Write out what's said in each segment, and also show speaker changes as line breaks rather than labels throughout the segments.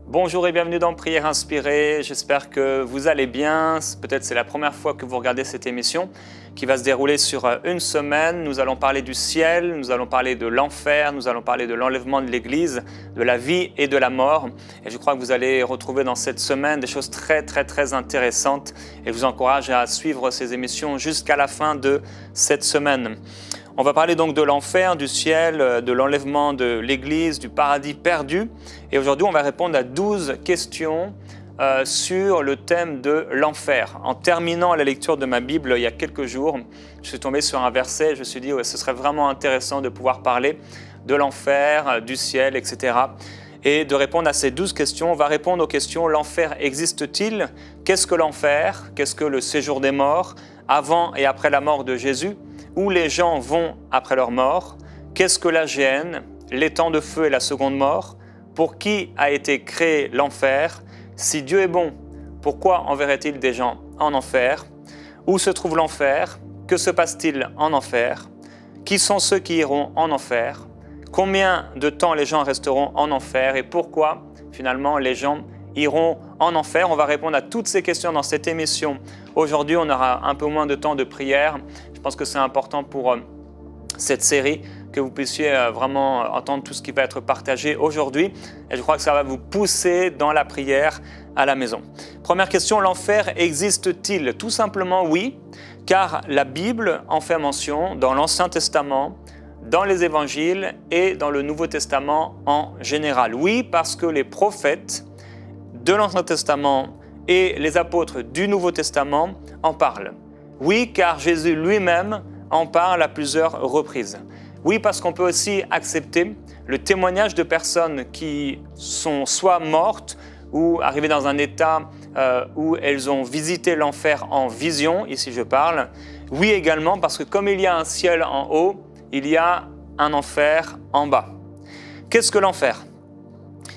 Bonjour et bienvenue dans Prière Inspirée, j'espère que vous allez bien. Peut-être c'est la première fois que vous regardez cette émission qui va se dérouler sur une semaine. Nous allons parler du ciel, nous allons parler de l'enfer, nous allons parler de l'enlèvement de l'Église, de la vie et de la mort. Et je crois que vous allez retrouver dans cette semaine des choses très intéressantes et je vous encourage à suivre ces émissions jusqu'à la fin de cette semaine. On va parler donc de l'enfer, du ciel, de l'enlèvement de l'Église, du paradis perdu. Et aujourd'hui, on va répondre à 12 questions sur le thème de l'enfer. En terminant la lecture de ma Bible il y a quelques jours, je suis tombé sur un verset et je me suis dit ouais, ce serait vraiment intéressant de pouvoir parler de l'enfer, du ciel, etc. Et de répondre à ces 12 questions. On va répondre aux questions: l'enfer existe-t-il? Qu'est-ce que l'enfer? Qu'est-ce que le séjour des morts? Avant et après la mort de Jésus? Où les gens vont après leur mort? Qu'est-ce que la géhenne? Les temps de feu et la seconde mort? Pour qui a été créé l'enfer? Si Dieu est bon, pourquoi enverrait-il des gens en enfer? Où se trouve l'enfer? Que se passe-t-il en enfer? Qui sont ceux qui iront en enfer? Combien de temps les gens resteront en enfer? Et pourquoi, finalement, les gens iront en enfer? On va répondre à toutes ces questions dans cette émission. Aujourd'hui, on aura un peu moins de temps de prière. Je pense que c'est important pour cette série que vous puissiez vraiment entendre tout ce qui va être partagé aujourd'hui. Et je crois que ça va vous pousser dans la prière à la maison. Première question, l'enfer existe-t-il? Tout simplement oui, car la Bible en fait mention dans l'Ancien Testament, dans les Évangiles et dans le Nouveau Testament en général. Oui, parce que les prophètes de l'Ancien Testament et les apôtres du Nouveau Testament en parlent. Oui, car Jésus lui-même en parle à plusieurs reprises. Oui, parce qu'on peut aussi accepter le témoignage de personnes qui sont soit mortes ou arrivées dans un état où elles ont visité l'enfer en vision, ici je parle. Oui également parce que comme il y a un ciel en haut, il y a un enfer en bas. Qu'est-ce que l'enfer ?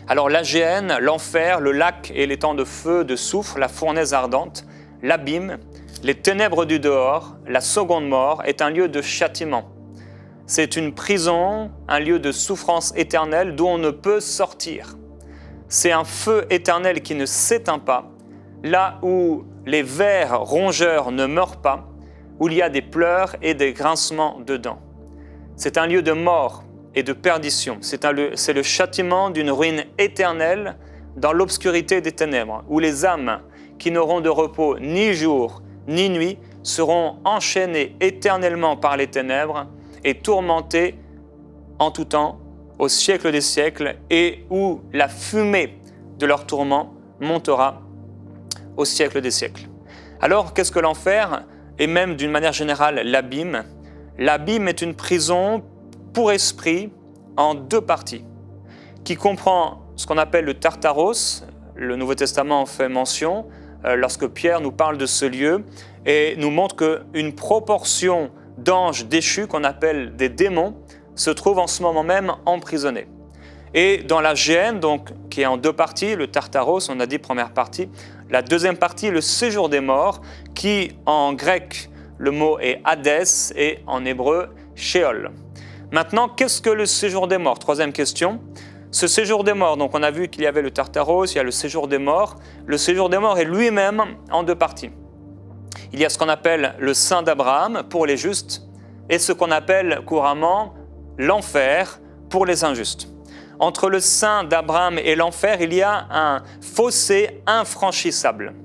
Alors la géhenne, l'enfer, le lac et les temps de feu, de soufre, la fournaise ardente, l'abîme, les ténèbres du dehors, la seconde mort est un lieu de châtiment. C'est une prison, un lieu de souffrance éternelle d'où on ne peut sortir. C'est un feu éternel qui ne s'éteint pas, là où les vers rongeurs ne meurent pas, où il y a des pleurs et des grincements de dents. C'est un lieu de mort et de perdition. C'est le châtiment d'une ruine éternelle dans l'obscurité des ténèbres, où les âmes qui n'auront de repos ni jour ni nuit seront enchaînées éternellement par les ténèbres et tourmentées en tout temps, au siècle des siècles, et où la fumée de leur tourment montera au siècle des siècles. Alors, qu'est-ce que l'enfer? Et même d'une manière générale, l'abîme. L'abîme est une prison pour esprit en deux parties, qui comprend ce qu'on appelle le Tartaros. Le Nouveau Testament en fait mention lorsque Pierre nous parle de ce lieu et nous montre qu'une proportion d'anges déchus, qu'on appelle des démons, se trouve en ce moment même emprisonnés. Et dans la géhenne, donc, qui est en deux parties, le Tartaros, on a dit première partie, la deuxième partie, le séjour des morts, qui en grec, le mot est Hadès et en hébreu, Sheol. Maintenant, qu'est-ce que le séjour des morts? Troisième question. Ce séjour des morts, donc on a vu qu'il y avait le Tartaros, il y a le séjour des morts. Le séjour des morts est lui-même en deux parties. Il y a ce qu'on appelle le sein d'Abraham pour les justes et ce qu'on appelle couramment l'enfer pour les injustes. Entre le sein d'Abraham et l'enfer, il y a un fossé infranchissable.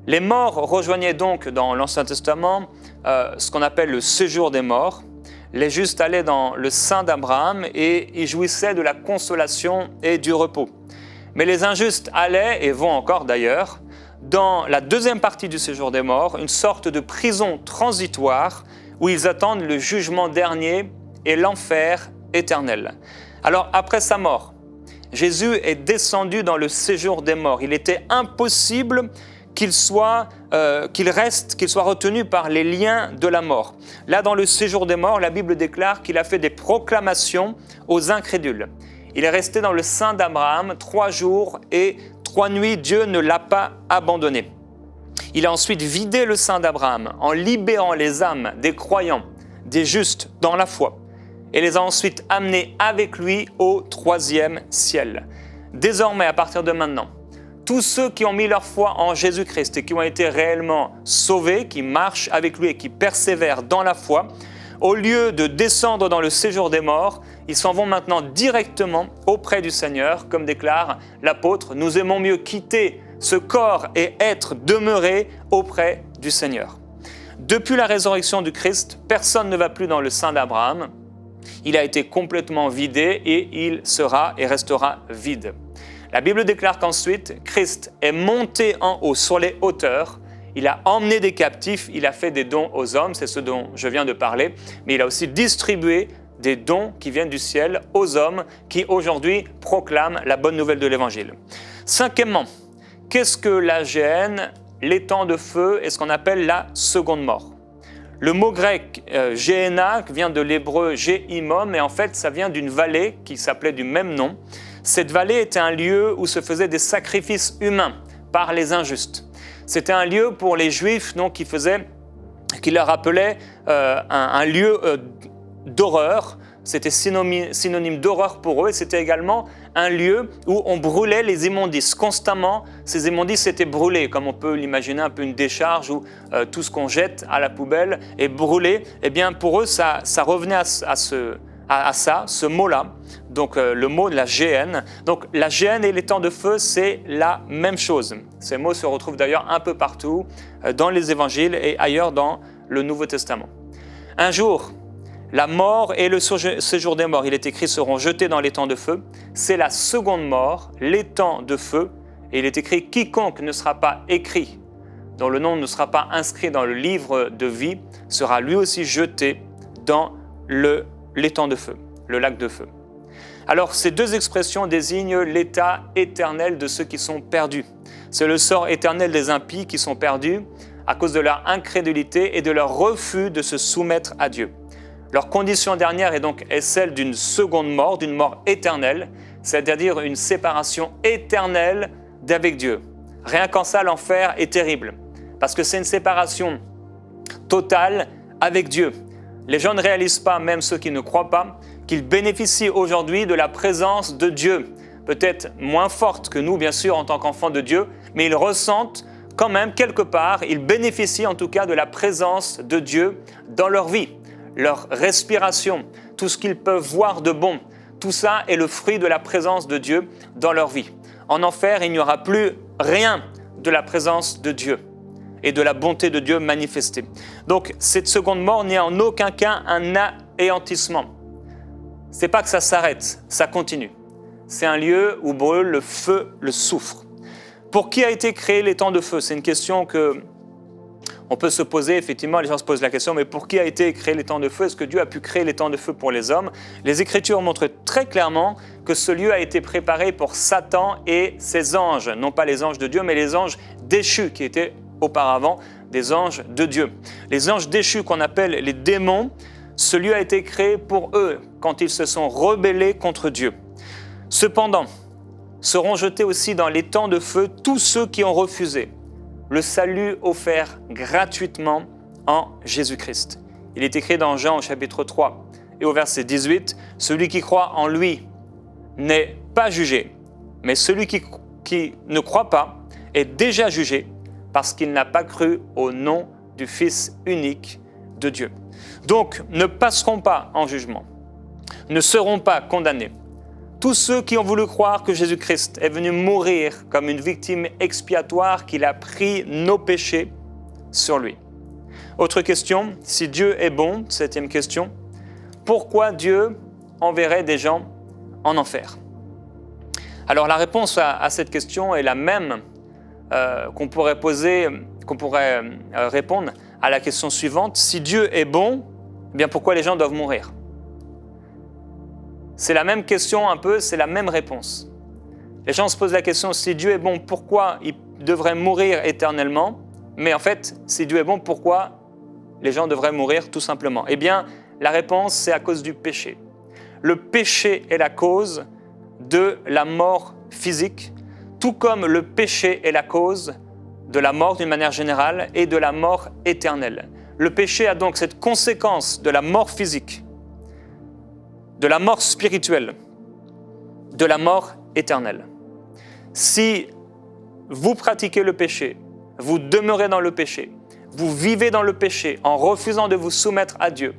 Les morts rejoignaient donc dans l'Ancien Testament ce qu'on appelle le séjour des morts. Les justes allaient dans le sein d'Abraham et y jouissaient de la consolation et du repos. Mais les injustes allaient, et vont encore d'ailleurs, dans la deuxième partie du séjour des morts, une sorte de prison transitoire où ils attendent le jugement dernier et l'enfer éternel. Alors après sa mort, Jésus est descendu dans le séjour des morts. Il était impossible qu'il soit retenu par les liens de la mort. Là, dans le séjour des morts, la Bible déclare qu'il a fait des proclamations aux incrédules. Il est resté dans le sein d'Abraham 3 jours et 3 nuits. Dieu ne l'a pas abandonné. Il a ensuite vidé le sein d'Abraham en libérant les âmes des croyants, des justes dans la foi, et les a ensuite amenés avec lui au 3e ciel. Désormais, à partir de maintenant, tous ceux qui ont mis leur foi en Jésus-Christ et qui ont été réellement sauvés, qui marchent avec lui et qui persévèrent dans la foi, au lieu de descendre dans le séjour des morts, ils s'en vont maintenant directement auprès du Seigneur, comme déclare l'apôtre, « Nous aimons mieux quitter ce corps et être demeurés auprès du Seigneur. » Depuis la résurrection du Christ, personne ne va plus dans le sein d'Abraham. Il a été complètement vidé et il sera et restera vide. La Bible déclare qu'ensuite, Christ est monté en haut sur les hauteurs. Il a emmené des captifs, il a fait des dons aux hommes, c'est ce dont je viens de parler, mais il a aussi distribué des dons qui viennent du ciel aux hommes qui aujourd'hui proclament la bonne nouvelle de l'Évangile. Cinquièmement, qu'est-ce que la géhenne, l'étang de feu et ce qu'on appelle la seconde mort? Le mot grec Géhéna vient de l'hébreu Géhimom et en fait ça vient d'une vallée qui s'appelait du même nom. Cette vallée était un lieu où se faisaient des sacrifices humains par les injustes. C'était un lieu pour les Juifs donc, qui leur appelait un lieu d'horreur. C'était synonyme d'horreur pour eux et c'était également un lieu où on brûlait les immondices. Constamment, ces immondices étaient brûlés, comme on peut l'imaginer un peu une décharge où tout ce qu'on jette à la poubelle est brûlé. Eh bien, pour eux, ça revenait à ça, ce mot-là. Donc, le mot de la géhenne. Donc, la géhenne et l'étang de feu, c'est la même chose. Ces mots se retrouvent d'ailleurs un peu partout dans les évangiles et ailleurs dans le Nouveau Testament. Un jour, la mort et le séjour des morts, il est écrit, seront jetés dans l'étang de feu. C'est la seconde mort, l'étang de feu. Et il est écrit, quiconque ne sera pas écrit, dont le nom ne sera pas inscrit dans le livre de vie, sera lui aussi jeté dans l'étang de feu, le lac de feu. Alors, ces deux expressions désignent l'état éternel de ceux qui sont perdus. C'est le sort éternel des impies qui sont perdus à cause de leur incrédulité et de leur refus de se soumettre à Dieu. Leur condition dernière est celle d'une seconde mort, d'une mort éternelle, c'est-à-dire une séparation éternelle d'avec Dieu. Rien qu'en ça, l'enfer est terrible, parce que c'est une séparation totale avec Dieu. Les gens ne réalisent pas, même ceux qui ne croient pas, qu'ils bénéficient aujourd'hui de la présence de Dieu. Peut-être moins forte que nous, bien sûr, en tant qu'enfants de Dieu, mais ils ressentent quand même, quelque part, ils bénéficient en tout cas de la présence de Dieu dans leur vie. Leur respiration, tout ce qu'ils peuvent voir de bon, tout ça est le fruit de la présence de Dieu dans leur vie. En enfer, il n'y aura plus rien de la présence de Dieu et de la bonté de Dieu manifestée. Donc, cette seconde mort n'est en aucun cas un anéantissement. Ce n'est pas que ça s'arrête, ça continue. C'est un lieu où brûle le feu, le soufre. Pour qui a été créé l'étang de feu? C'est une question que on peut se poser, effectivement, les gens se posent la question, mais pour qui a été créé l'étang de feu? Est-ce que Dieu a pu créer l'étang de feu pour les hommes? Les Écritures montrent très clairement que ce lieu a été préparé pour Satan et ses anges, non pas les anges de Dieu, mais les anges déchus, qui étaient auparavant des anges de Dieu. Les anges déchus qu'on appelle les démons, ce lieu a été créé pour eux, quand ils se sont rebellés contre Dieu. Cependant, seront jetés aussi dans l'étang de feu tous ceux qui ont refusé le salut offert gratuitement en Jésus-Christ. Il est écrit dans Jean au chapitre 3 et au verset 18, « Celui qui croit en lui n'est pas jugé, mais celui qui ne croit pas est déjà jugé parce qu'il n'a pas cru au nom du Fils unique de Dieu. » Donc, ne passeront pas en jugement, ne seront pas condamnés. Tous ceux qui ont voulu croire que Jésus-Christ est venu mourir comme une victime expiatoire, qu'il a pris nos péchés sur lui. Autre question, si Dieu est bon, 7e question, pourquoi Dieu enverrait des gens en enfer? Alors la réponse à cette question est la même qu'on pourrait répondre à la question suivante. Si Dieu est bon, eh bien pourquoi les gens doivent mourir? C'est la même question un peu, c'est la même réponse. Les gens se posent la question, si Dieu est bon, pourquoi il devrait mourir éternellement? Mais en fait, si Dieu est bon, pourquoi les gens devraient mourir tout simplement? Eh bien, la réponse, c'est à cause du péché. Le péché est la cause de la mort physique, tout comme le péché est la cause de la mort d'une manière générale et de la mort éternelle. Le péché a donc cette conséquence de la mort physique, de la mort spirituelle, de la mort éternelle. Si vous pratiquez le péché, vous demeurez dans le péché, vous vivez dans le péché en refusant de vous soumettre à Dieu,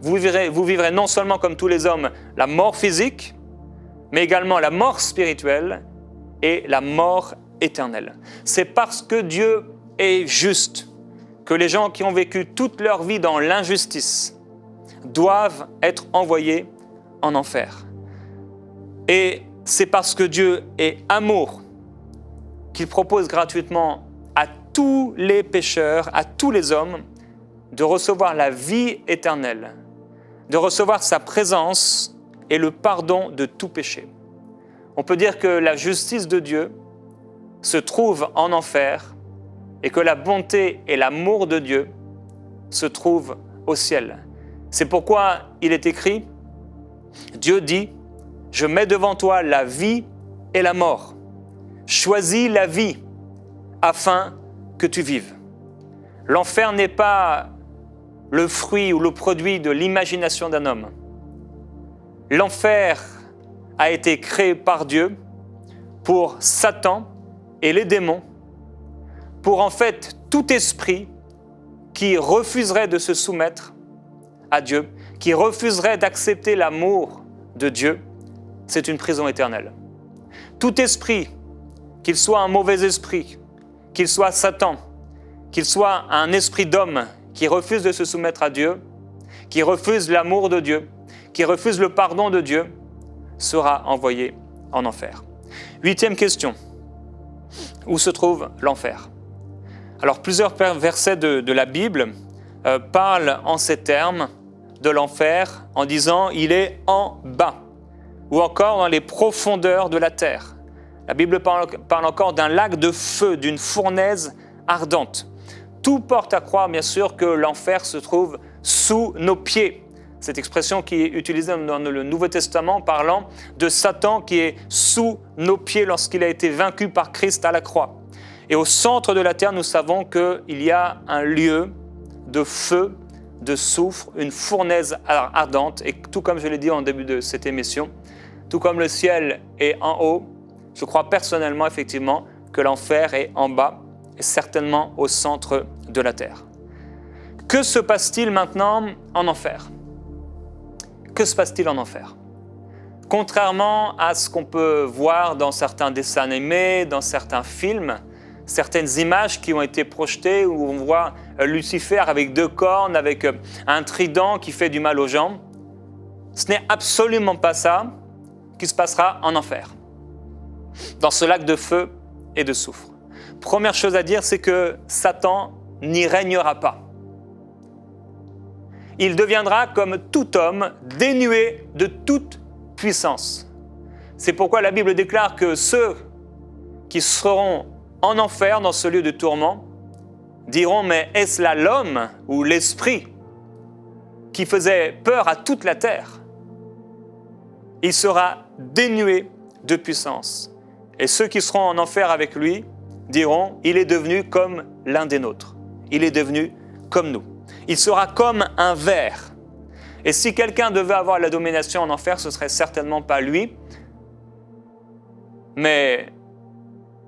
vous vivrez non seulement comme tous les hommes la mort physique, mais également la mort spirituelle et la mort éternelle. C'est parce que Dieu est juste que les gens qui ont vécu toute leur vie dans l'injustice doivent être envoyés en enfer. Et c'est parce que Dieu est amour qu'il propose gratuitement à tous les pécheurs, à tous les hommes, de recevoir la vie éternelle, de recevoir sa présence et le pardon de tout péché. On peut dire que la justice de Dieu se trouve en enfer et que la bonté et l'amour de Dieu se trouvent au ciel. C'est pourquoi il est écrit, Dieu dit, « Je mets devant toi la vie et la mort. Choisis la vie afin que tu vives. » L'enfer n'est pas le fruit ou le produit de l'imagination d'un homme. L'enfer a été créé par Dieu pour Satan et les démons, pour en fait tout esprit qui refuserait de se soumettre à Dieu, qui refuserait d'accepter l'amour de Dieu, c'est une prison éternelle. Tout esprit, qu'il soit un mauvais esprit, qu'il soit Satan, qu'il soit un esprit d'homme qui refuse de se soumettre à Dieu, qui refuse l'amour de Dieu, qui refuse le pardon de Dieu, sera envoyé en enfer. 8e question. Où se trouve l'enfer? Alors, plusieurs versets de la Bible parlent en ces termes de l'enfer en disant « il est en bas » ou encore dans les profondeurs de la terre. La Bible parle encore d'un lac de feu, d'une fournaise ardente. Tout porte à croire, bien sûr, que l'enfer se trouve sous nos pieds. Cette expression qui est utilisée dans le Nouveau Testament parlant de Satan qui est sous nos pieds lorsqu'il a été vaincu par Christ à la croix. Et au centre de la terre, nous savons qu'il y a un lieu de feu, de soufre, une fournaise ardente. Et tout comme je l'ai dit en début de cette émission, tout comme le ciel est en haut, je crois personnellement, effectivement, que l'enfer est en bas et certainement au centre de la terre. Que se passe-t-il maintenant en enfer? Que se passe-t-il en enfer? Contrairement à ce qu'on peut voir dans certains dessins animés, dans certains films, certaines images qui ont été projetées où on voit Lucifer avec 2 cornes, avec un trident qui fait du mal aux gens, ce n'est absolument pas ça qui se passera en enfer, dans ce lac de feu et de soufre. Première chose à dire, c'est que Satan n'y régnera pas. Il deviendra comme tout homme dénué de toute puissance. C'est pourquoi la Bible déclare que ceux qui seront en enfer dans ce lieu de tourment diront « mais est-ce là l'homme ou l'esprit qui faisait peur à toute la terre ?» Il sera dénué de puissance. Et ceux qui seront en enfer avec lui diront « il est devenu comme l'un des nôtres. Il est devenu comme nous. » Il sera comme un ver. Et si quelqu'un devait avoir la domination en enfer, ce ne serait certainement pas lui. Mais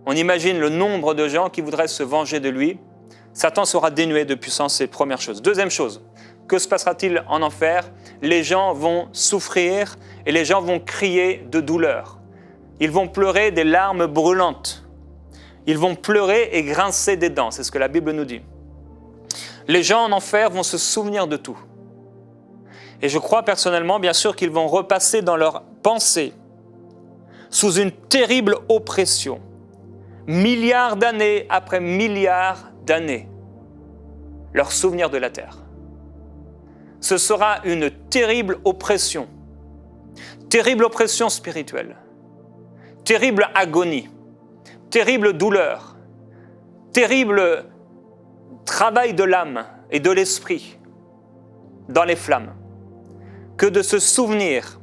on imagine le nombre de gens qui voudraient se venger de lui. Satan sera dénué de puissance, c'est la première chose. Deuxième chose, que se passera-t-il en enfer? Les gens vont souffrir et les gens vont crier de douleur. Ils vont pleurer des larmes brûlantes. Ils vont pleurer et grincer des dents, c'est ce que la Bible nous dit. Les gens en enfer vont se souvenir de tout. Et je crois personnellement, bien sûr, qu'ils vont repasser dans leur pensée sous une terrible oppression, milliards d'années après milliards d'années, leur souvenir de la terre. Ce sera une terrible oppression spirituelle, terrible agonie, terrible douleur, terrible travail de l'âme et de l'esprit dans les flammes, que de se souvenir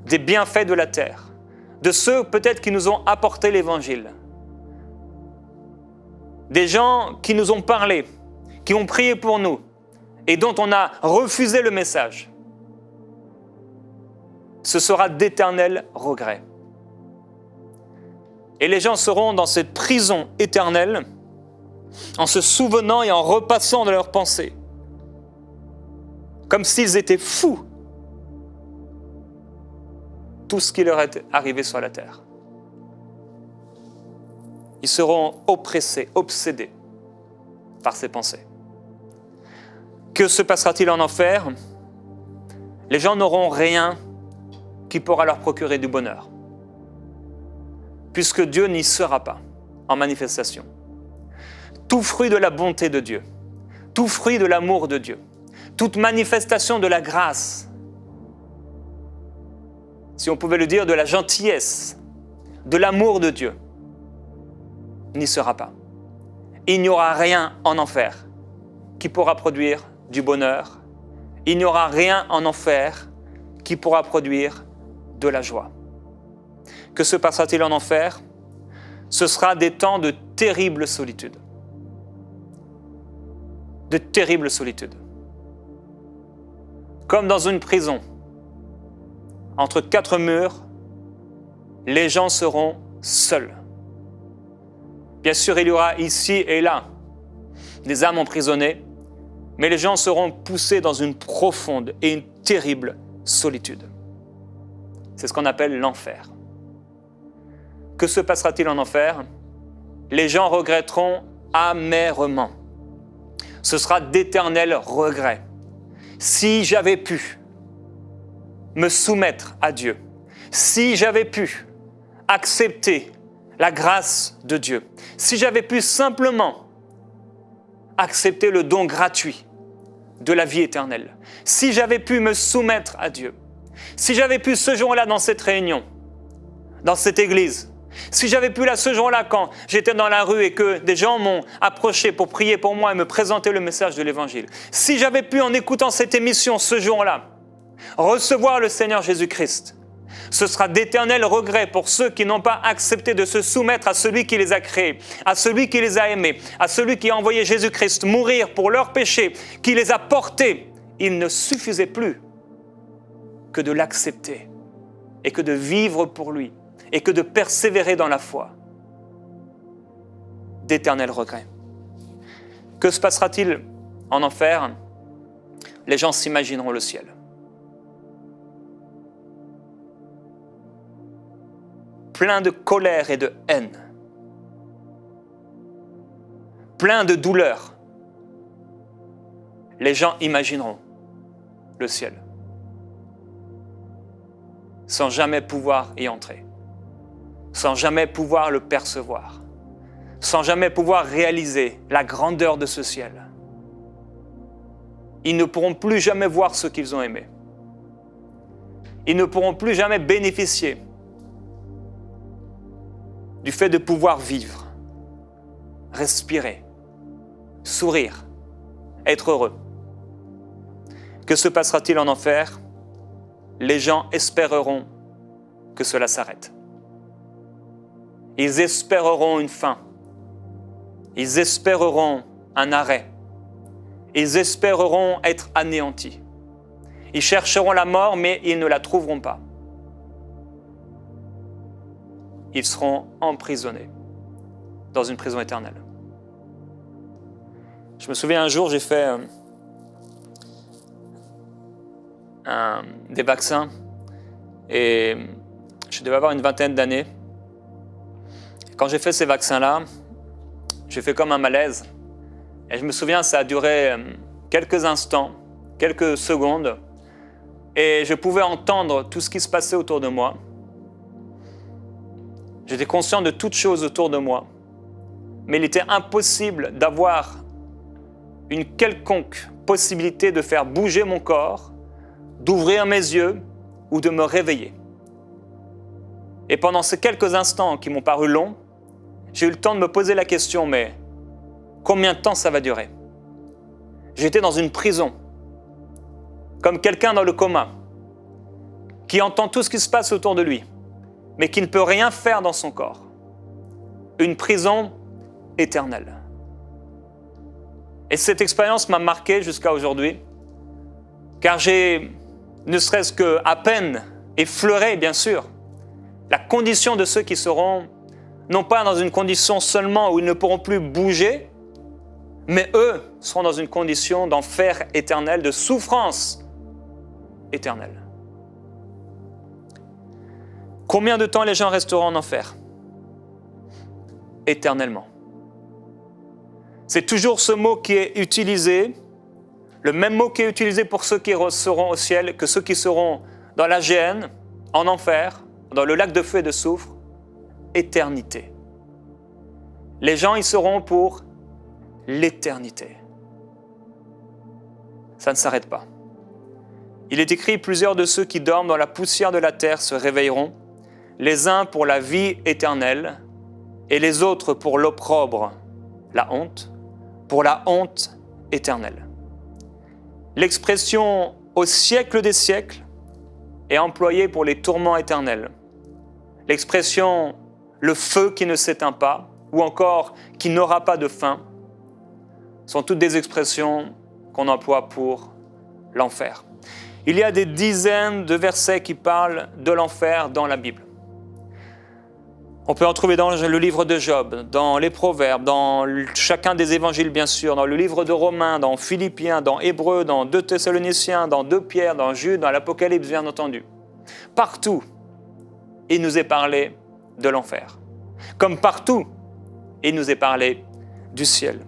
des bienfaits de la terre, de ceux peut-être qui nous ont apporté l'Évangile, des gens qui nous ont parlé, qui ont prié pour nous et dont on a refusé le message. Ce sera d'éternels regrets. Et les gens seront dans cette prison éternelle en se souvenant et en repassant de leurs pensées, comme s'ils étaient fous, tout ce qui leur est arrivé sur la terre. Ils seront oppressés, obsédés par ces pensées. Que se passera-t-il en enfer? Les gens n'auront rien qui pourra leur procurer du bonheur, puisque Dieu n'y sera pas en manifestation. Tout fruit de la bonté de Dieu, tout fruit de l'amour de Dieu, toute manifestation de la grâce, si on pouvait le dire, de la gentillesse, de l'amour de Dieu, n'y sera pas. Il n'y aura rien en enfer qui pourra produire du bonheur. Il n'y aura rien en enfer qui pourra produire de la joie. Que se passera-t-il en enfer? Ce sera des temps de terrible solitude. De terrible solitude. Comme dans une prison, entre quatre murs, les gens seront seuls. Bien sûr, il y aura ici et là des âmes emprisonnées, mais les gens seront poussés dans une profonde et une terrible solitude. C'est ce qu'on appelle l'enfer. Que se passera-t-il en enfer? Les gens regretteront amèrement. Ce sera d'éternels regrets. Si j'avais pu me soumettre à Dieu, si j'avais pu accepter la grâce de Dieu, si j'avais pu simplement accepter le don gratuit de la vie éternelle, si j'avais pu me soumettre à Dieu, si j'avais pu ce jour-là dans cette réunion, dans cette église, si j'avais pu là ce jour-là quand j'étais dans la rue et que des gens m'ont approché pour prier pour moi et me présenter le message de l'Évangile, si j'avais pu en écoutant cette émission ce jour-là, recevoir le Seigneur Jésus-Christ, ce sera d'éternels regrets pour ceux qui n'ont pas accepté de se soumettre à celui qui les a créés, à celui qui les a aimés, à celui qui a envoyé Jésus-Christ mourir pour leurs péchés, qui les a portés. Il ne suffisait plus que de l'accepter et que de vivre pour lui et que de persévérer dans la foi. D'éternels regrets. Que se passera-t-il en enfer? Les gens s'imagineront le ciel. Plein de colère et de haine, plein de douleur, les gens imagineront le ciel, sans jamais pouvoir y entrer, sans jamais pouvoir le percevoir, sans jamais pouvoir réaliser la grandeur de ce ciel. Ils ne pourront plus jamais voir ce qu'ils ont aimé. Ils ne pourront plus jamais bénéficier du fait de pouvoir vivre, respirer, sourire, être heureux. Que se passera-t-il en enfer? Les gens espéreront que cela s'arrête. Ils espéreront une fin. Ils espéreront un arrêt. Ils espéreront être anéantis. Ils chercheront la mort, mais ils ne la trouveront pas. Ils seront emprisonnés dans une prison éternelle. Je me souviens un jour, j'ai fait des vaccins et je devais avoir une vingtaine d'années. Quand j'ai fait ces vaccins-là, j'ai fait comme un malaise. Et je me souviens, ça a duré quelques instants, quelques secondes, et je pouvais entendre tout ce qui se passait autour de moi. J'étais conscient de toutes choses autour de moi, mais il était impossible d'avoir une quelconque possibilité de faire bouger mon corps, d'ouvrir mes yeux ou de me réveiller. Et pendant ces quelques instants qui m'ont paru longs, j'ai eu le temps de me poser la question, mais combien de temps ça va durer? J'étais dans une prison, comme quelqu'un dans le coma, qui entend tout ce qui se passe autour de lui, mais qui ne peut rien faire dans son corps. Une prison éternelle. Et cette expérience m'a marqué jusqu'à aujourd'hui, car j'ai, ne serait-ce qu'à peine effleuré, bien sûr, la condition de ceux qui seront non pas dans une condition seulement où ils ne pourront plus bouger, mais eux seront dans une condition d'enfer éternel, de souffrance éternelle. Combien de temps les gens resteront en enfer? Éternellement. C'est toujours ce mot qui est utilisé, le même mot qui est utilisé pour ceux qui seront au ciel que ceux qui seront dans la géhenne, en enfer, dans le lac de feu et de soufre, éternité. Les gens y seront pour l'éternité. Ça ne s'arrête pas. Il est écrit, plusieurs de ceux qui dorment dans la poussière de la terre se réveilleront, les uns pour la vie éternelle et les autres pour l'opprobre, la honte, pour la honte éternelle. L'expression « au siècle des siècles » est employée pour les tourments éternels. L'expression « le feu qui ne s'éteint pas » ou encore « qui n'aura pas de fin » sont toutes des expressions qu'on emploie pour l'enfer. Il y a des dizaines de versets qui parlent de l'enfer dans la Bible. On peut en trouver dans le livre de Job, dans les Proverbes, dans chacun des évangiles bien sûr, dans le livre de Romains, dans Philippiens, dans Hébreux, dans 2 Thessaloniciens, dans 2 Pierre, dans Jude, dans l'Apocalypse bien entendu. Partout, il nous est parlé de l'enfer. Comme partout, il nous est parlé du ciel.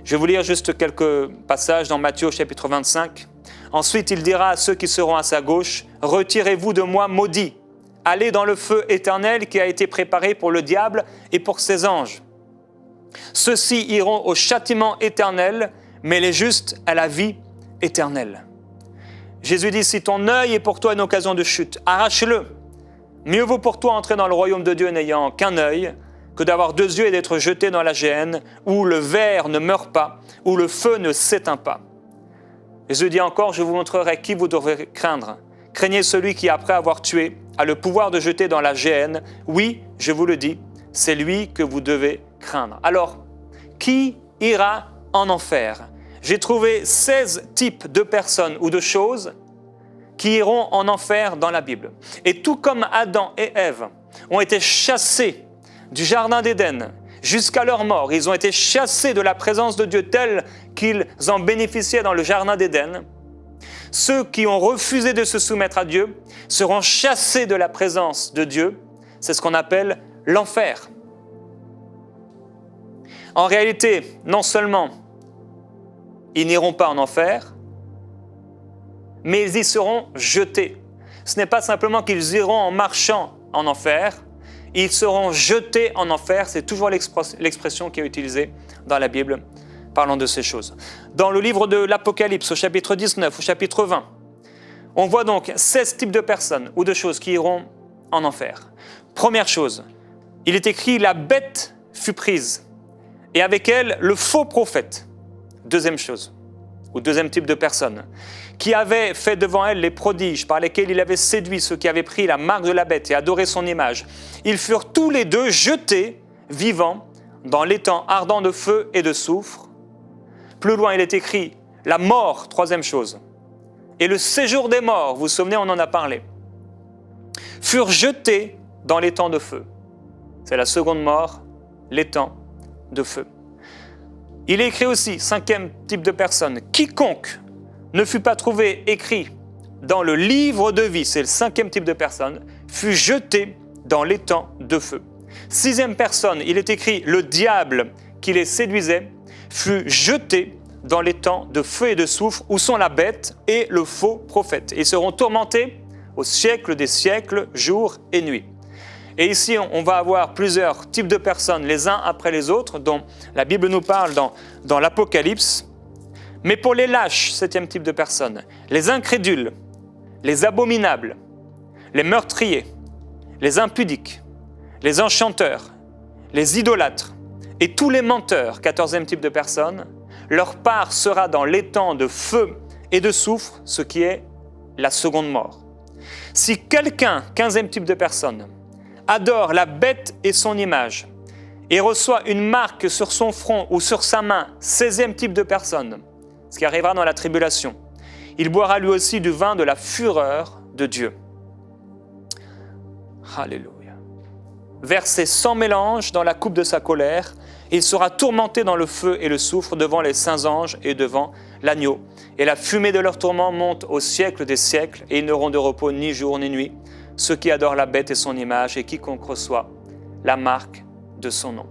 Je vais vous lire juste quelques passages dans Matthieu chapitre 25. Ensuite, il dira à ceux qui seront à sa gauche, « Retirez-vous de moi, maudits, allez dans le feu éternel qui a été préparé pour le diable et pour ses anges. Ceux-ci iront au châtiment éternel, mais les justes à la vie éternelle. » Jésus dit, « Si ton œil est pour toi une occasion de chute, arrache-le. Mieux vaut pour toi entrer dans le royaume de Dieu n'ayant qu'un œil, que d'avoir 2 yeux et d'être jeté dans la géhenne, où le ver ne meurt pas, où le feu ne s'éteint pas. » Jésus dit encore, « Je vous montrerai qui vous devrez craindre. Craignez celui qui, après avoir tué, a le pouvoir de jeter dans la géhenne. Oui, je vous le dis, c'est lui que vous devez craindre. » Alors, qui ira en enfer? J'ai trouvé 16 types de personnes ou de choses qui iront en enfer dans la Bible. Et tout comme Adam et Ève ont été chassés du jardin d'Éden jusqu'à leur mort, ils ont été chassés de la présence de Dieu telle qu'ils en bénéficiaient dans le jardin d'Éden. Ceux qui ont refusé de se soumettre à Dieu seront chassés de la présence de Dieu. C'est ce qu'on appelle l'enfer. En réalité, non seulement ils n'iront pas en enfer, mais ils y seront jetés. Ce n'est pas simplement qu'ils iront en marchant en enfer, ils seront jetés en enfer. C'est toujours l'expression qui est utilisée dans la Bible, parlant de ces choses. Dans le livre de l'Apocalypse, au chapitre 19, au chapitre 20, on voit donc 16 types de personnes ou de choses qui iront en enfer. Première chose, il est écrit « La bête fut prise, et avec elle le faux prophète ». Deuxième chose, ou deuxième type de personne, qui avait fait devant elle les prodiges par lesquels il avait séduit ceux qui avaient pris la marque de la bête et adoré son image. Ils furent tous les deux jetés, vivants, dans l'étang ardent de feu et de soufre. Plus loin, il est écrit « La mort », troisième chose, et le séjour des morts, vous vous souvenez, on en a parlé, furent jetés dans l'étang de feu. C'est la seconde mort, l'étang de feu. Il est écrit aussi, cinquième type de personne, « Quiconque ne fut pas trouvé écrit dans le livre de vie », c'est le cinquième type de personne, « fut jeté dans l'étang de feu. » Sixième personne, il est écrit « Le diable qui les séduisait fut jeté dans l'étang de feu et de soufre où sont la bête et le faux prophète. Ils seront tourmentés au siècle des siècles, jour et nuit. » Et ici, on va avoir plusieurs types de personnes, les uns après les autres, dont la Bible nous parle dans l'Apocalypse. Mais pour les lâches, septième type de personnes, les incrédules, les abominables, les meurtriers, les impudiques, les enchanteurs, les idolâtres et tous les menteurs, quatorzième type de personnes, leur part sera dans l'étang de feu et de soufre, ce qui est la seconde mort. Si quelqu'un, quinzième type de personne, adore la bête et son image et reçoit une marque sur son front ou sur sa main, 16e type de personne, ce qui arrivera dans la tribulation, il boira lui aussi du vin de la fureur de Dieu. Alléluia. versé sans mélange dans la coupe de sa colère. Il sera tourmenté dans le feu et le soufre devant les saints anges et devant l'agneau. Et la fumée de leur tourment monte au siècle des siècles, et ils n'auront de repos ni jour ni nuit, ceux qui adorent la bête et son image, et quiconque reçoit la marque de son nom.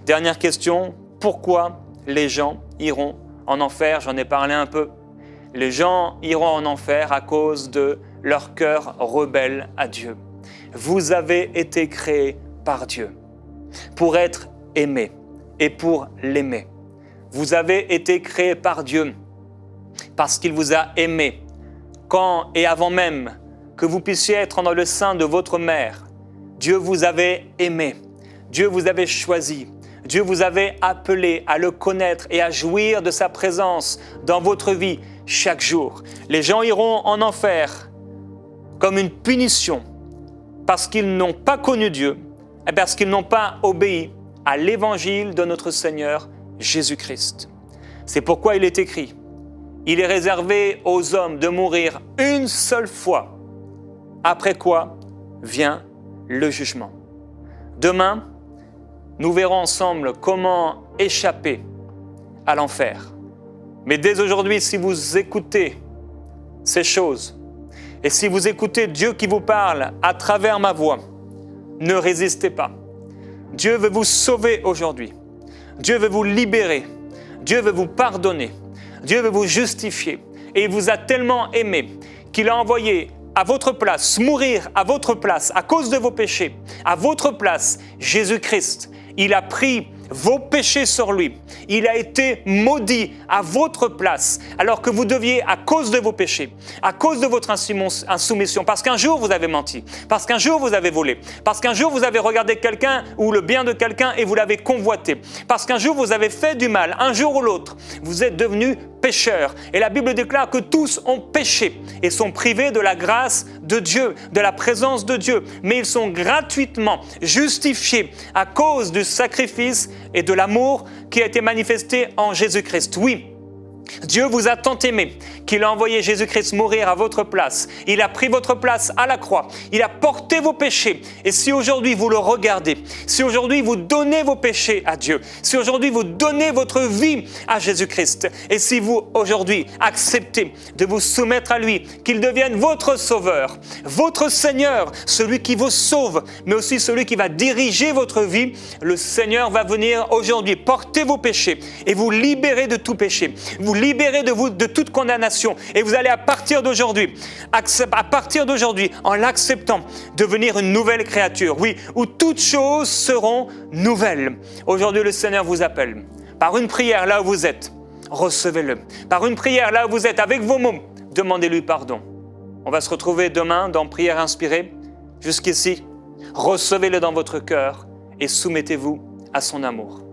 Dernière question, pourquoi les gens iront en enfer? J'en ai parlé un peu. Les gens iront en enfer à cause de leur cœur rebelle à Dieu. Vous avez été créés par Dieu pour être aimés et pour l'aimer. Vous avez été créés par Dieu parce qu'il vous a aimé quand et avant même que vous puissiez être dans le sein de votre mère. Dieu vous avait aimé, Dieu vous avait choisi, Dieu vous avait appelé à le connaître et à jouir de sa présence dans votre vie chaque jour. Les gens iront en enfer comme une punition parce qu'ils n'ont pas connu Dieu et parce qu'ils n'ont pas obéi à l'évangile de notre Seigneur Jésus-Christ. C'est pourquoi il est écrit, il est réservé aux hommes de mourir une seule fois, après quoi vient le jugement. Demain, nous verrons ensemble comment échapper à l'enfer. Mais dès aujourd'hui, si vous écoutez ces choses, et si vous écoutez Dieu qui vous parle à travers ma voix, ne résistez pas. Dieu veut vous sauver aujourd'hui. Dieu veut vous libérer. Dieu veut vous pardonner. Dieu veut vous justifier. Et il vous a tellement aimé qu'il a envoyé à votre place, mourir à votre place, à cause de vos péchés, à votre place, Jésus-Christ. Il a pris vos péchés sur lui. Il a été maudit à votre place, alors que vous deviez, à cause de vos péchés, à cause de votre insoumission, parce qu'un jour vous avez menti, parce qu'un jour vous avez volé, parce qu'un jour vous avez regardé quelqu'un ou le bien de quelqu'un et vous l'avez convoité, parce qu'un jour vous avez fait du mal, un jour ou l'autre, vous êtes devenus pécheurs. Et la Bible déclare que tous ont péché et sont privés de la grâce de Dieu, de la présence de Dieu. Mais ils sont gratuitement justifiés à cause du sacrifice et de l'amour qui a été manifesté en Jésus-Christ. Oui, Dieu vous a tant aimé qu'il a envoyé Jésus-Christ mourir à votre place. Il a pris votre place à la croix. Il a porté vos péchés. Et si aujourd'hui vous le regardez, si aujourd'hui vous donnez vos péchés à Dieu, si aujourd'hui vous donnez votre vie à Jésus-Christ, et si vous aujourd'hui acceptez de vous soumettre à lui, qu'il devienne votre sauveur, votre Seigneur, celui qui vous sauve, mais aussi celui qui va diriger votre vie, le Seigneur va venir aujourd'hui porter vos péchés et vous libérer de tout péché. Vous libérer de vous de toute condamnation et vous allez à partir d'aujourd'hui, en l'acceptant, devenir une nouvelle créature, oui, où toutes choses seront nouvelles. Aujourd'hui, le Seigneur vous appelle. Par une prière là où vous êtes, recevez-le. Par une prière là où vous êtes, avec vos mots, demandez-lui pardon. On va se retrouver demain dans Prière inspirée. Jusqu'ici, recevez-le dans votre cœur et soumettez-vous à son amour.